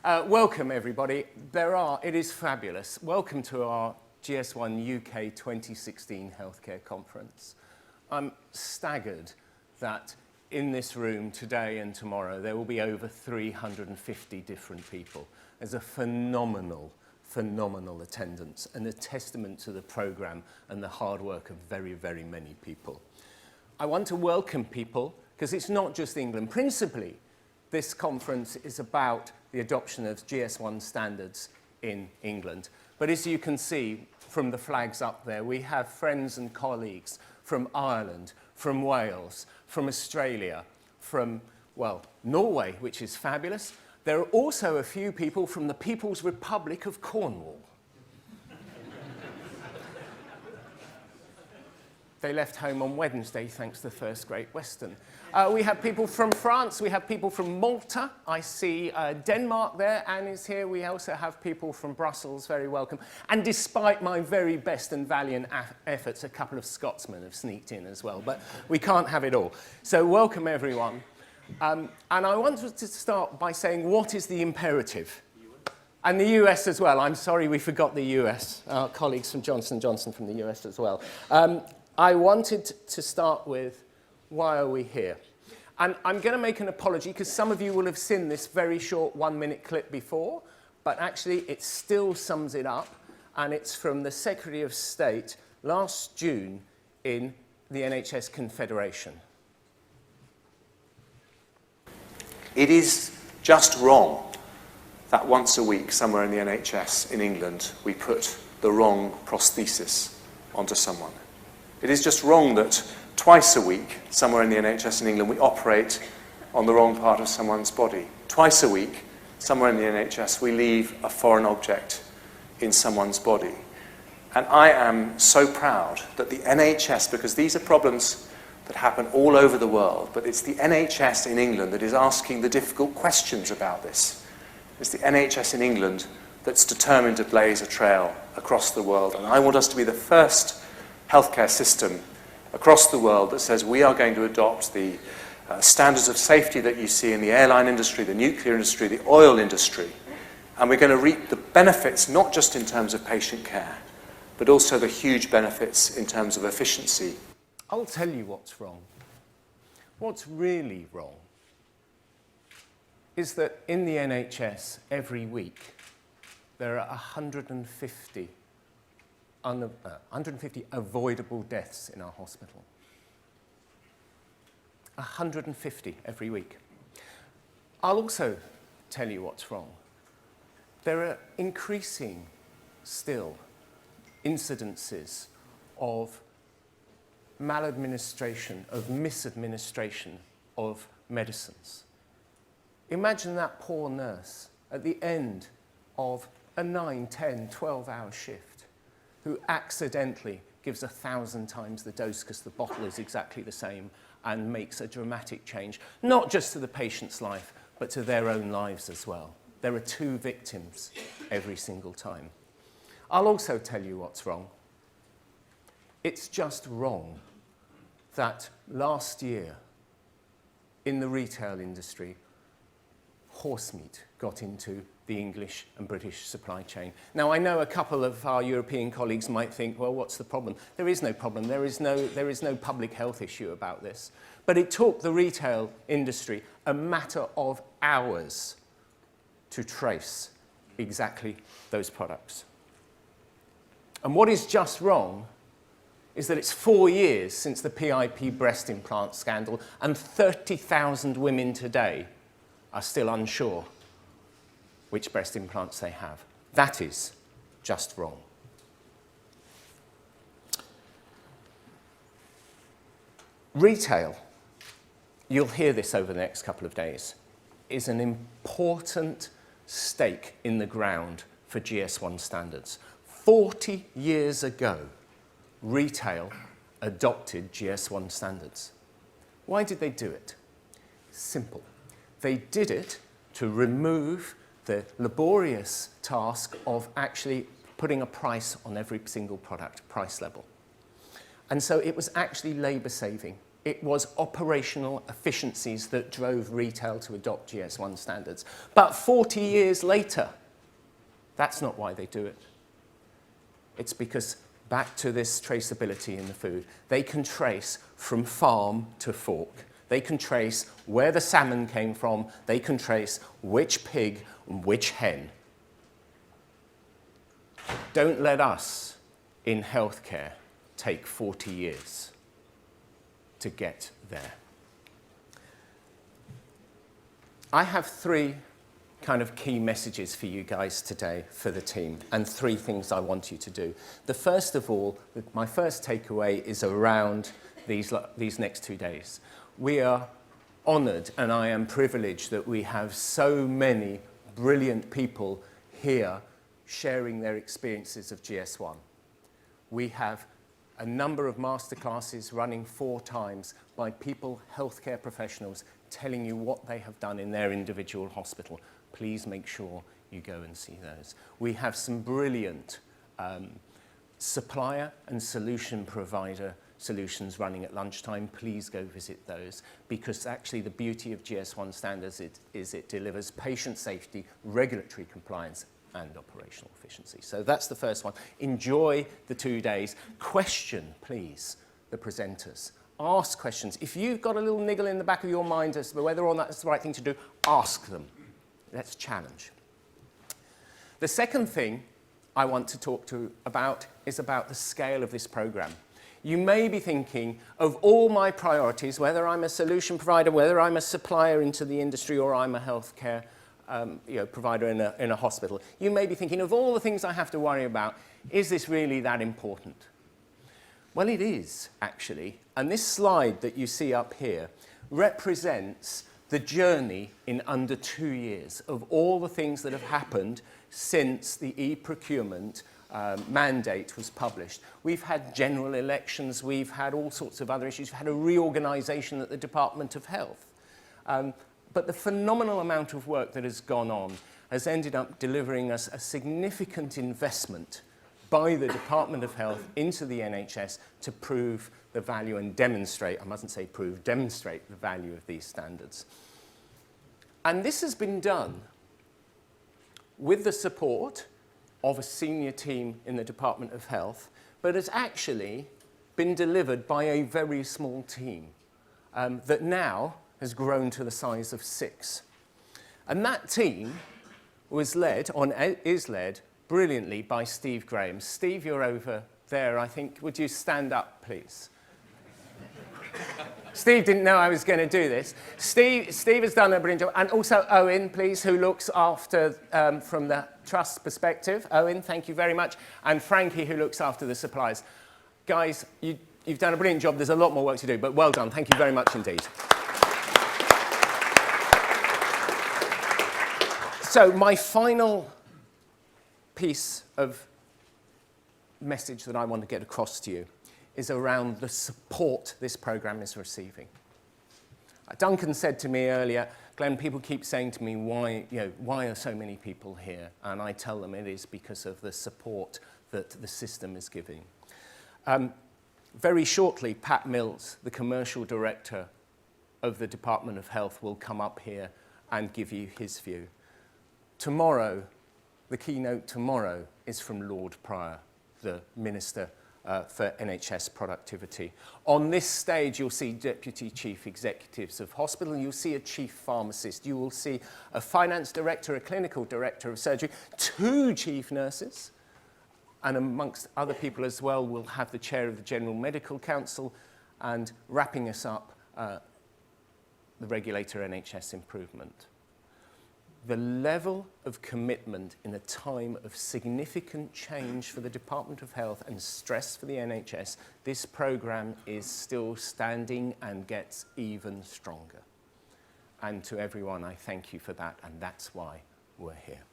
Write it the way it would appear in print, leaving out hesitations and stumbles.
Welcome, everybody. It is fabulous. Welcome to our GS1 UK 2016 Healthcare Conference. I'm staggered that in this room today and tomorrow there will be over 350 different people. There's a phenomenal attendance and a testament to the programme and the hard work of very, very many people. I want to welcome people because it's not just England. Principally, this conference is about the adoption of GS1 standards in England. But as you can see from the flags up there, we have friends and colleagues from Ireland, from Wales, from Australia, from, well, Norway, which is fabulous. There are also a few people from the People's Republic of Cornwall. They left home on Wednesday, thanks to the First Great Western. We have people from France, we have people from Malta. I see Denmark there, Anne is here. We also have people from Brussels, very welcome. And despite my very best and valiant efforts, a couple of Scotsmen have sneaked in as well, but we can't have it all. So welcome everyone. And I wanted to start by saying, what is the imperative? And the US as well. I'm sorry we forgot the US. Our colleagues from Johnson & Johnson from the US as well. I wanted to start with, why are we here? And I'm going to make an apology because some of you will have seen this very short 1-minute clip before, but actually it still sums it up, and it's from the Secretary of State last June in the NHS Confederation. It is just wrong that once a week, somewhere in the NHS in England, we put the wrong prosthesis onto someone. It is just wrong that twice a week, somewhere in the NHS in England, we operate on the wrong part of someone's body. Twice a week, somewhere in the NHS, we leave a foreign object in someone's body. And I am so proud that the NHS, because these are problems that happen all over the world, but it's the NHS in England that is asking the difficult questions about this. It's the NHS in England that's determined to blaze a trail across the world. And I want us to be the first healthcare system across the world that says we are going to adopt the standards of safety that you see in the airline industry, the nuclear industry, the oil industry, and we're going to reap the benefits not just in terms of patient care, but also the huge benefits in terms of efficiency. I'll tell you what's wrong. What's really wrong is that in the NHS every week there are 150 avoidable deaths in our hospital. 150 every week. I'll also tell you what's wrong. There are increasing still incidences of maladministration, of misadministration of medicines. Imagine that poor nurse at the end of a 9, 10, 12-hour shift who accidentally gives 1,000 times the dose because the bottle is exactly the same and makes a dramatic change, not just to the patient's life, but to their own lives as well. There are 2 victims every single time. I'll also tell you what's wrong. It's just wrong that last year in the retail industry, horse meat got into the English and British supply chain. Now, I know a couple of our European colleagues might think, well, what's the problem? There is no problem. There is no public health issue about this. But it took the retail industry a matter of hours to trace exactly those products. And what is just wrong is that it's 4 years since the PIP breast implant scandal, and 30,000 women today are still unsure which breast implants they have. That is just wrong. Retail, you'll hear this over the next couple of days, is an important stake in the ground for GS1 standards. 40 years ago, retail adopted GS1 standards. Why did they do it? Simple. They did it to remove the laborious task of actually putting a price on every single product, price level. And so it was actually labour saving. It was operational efficiencies that drove retail to adopt GS1 standards. But 40 years later, that's not why they do it. It's because, back to this traceability in the food, they can trace from farm to fork. They can trace where the salmon came from. They can trace which pig and which hen. Don't let us in healthcare take 40 years to get there. I have 3 kind of key messages for you guys today for the team, and 3 things I want you to do. The first of all, my first takeaway is around these next 2 days. We are honoured, and I am privileged that we have so many brilliant people here sharing their experiences of GS1. We have a number of masterclasses running 4 times by people, healthcare professionals, telling you what they have done in their individual hospital. Please make sure you go and see those. We have some brilliant supplier and solution provider solutions running at lunchtime. Please go visit those, because actually the beauty of GS1 standards is it delivers patient safety, regulatory compliance, and operational efficiency. So that's the first one. Enjoy the 2 days. Question, please, the presenters. Ask questions. If you've got a little niggle in the back of your mind as to whether or not that's the right thing to do, ask them. Let's challenge. The second thing I want to talk about is about the scale of this program. You may be thinking of all my priorities, whether I'm a solution provider, whether I'm a supplier into the industry, or I'm a healthcare provider in a hospital. You may be thinking of all the things I have to worry about. Is this really that important? Well, it is, actually. And this slide that you see up here represents the journey in under 2 years of all the things that have happened since the e-procurement mandate was published. We've had general elections, we've had all sorts of other issues, we've had a reorganisation at the Department of Health. But the phenomenal amount of work that has gone on has ended up delivering us a significant investment by the Department of Health into the NHS to prove the value and demonstrate, I mustn't say prove, demonstrate the value of these standards. And this has been done with the support of a senior team in the Department of Health, but has actually been delivered by a very small team that now has grown to the size of 6. And that team is led brilliantly by Steve Graham. Steve, you're over there, I think. Would you stand up, please? Steve didn't know I was going to do this. Steve has done a brilliant job. And also Owen, please, who looks after, from the trust perspective. Owen, thank you very much. And Frankie, who looks after the supplies. Guys, you've done a brilliant job. There's a lot more work to do, but well done. Thank you very much indeed. So my final piece of message that I want to get across to you is around the support this program is receiving. Duncan said to me earlier, Glenn, people keep saying to me, why are so many people here? And I tell them it is because of the support that the system is giving. Very shortly, Pat Mills, the commercial director of the Department of Health, will come up here and give you his view. Tomorrow, the keynote tomorrow is from Lord Pryor, the Minister for NHS Productivity. On this stage, you'll see Deputy Chief Executives of Hospital, you'll see a Chief Pharmacist, you will see a Finance Director, a Clinical Director of Surgery, 2 Chief Nurses, and amongst other people as well, we'll have the Chair of the General Medical Council, and wrapping us up, the regulator NHS Improvement. The level of commitment in a time of significant change for the Department of Health and stress for the NHS, this programme is still standing and gets even stronger. And to everyone, I thank you for that, and that's why we're here.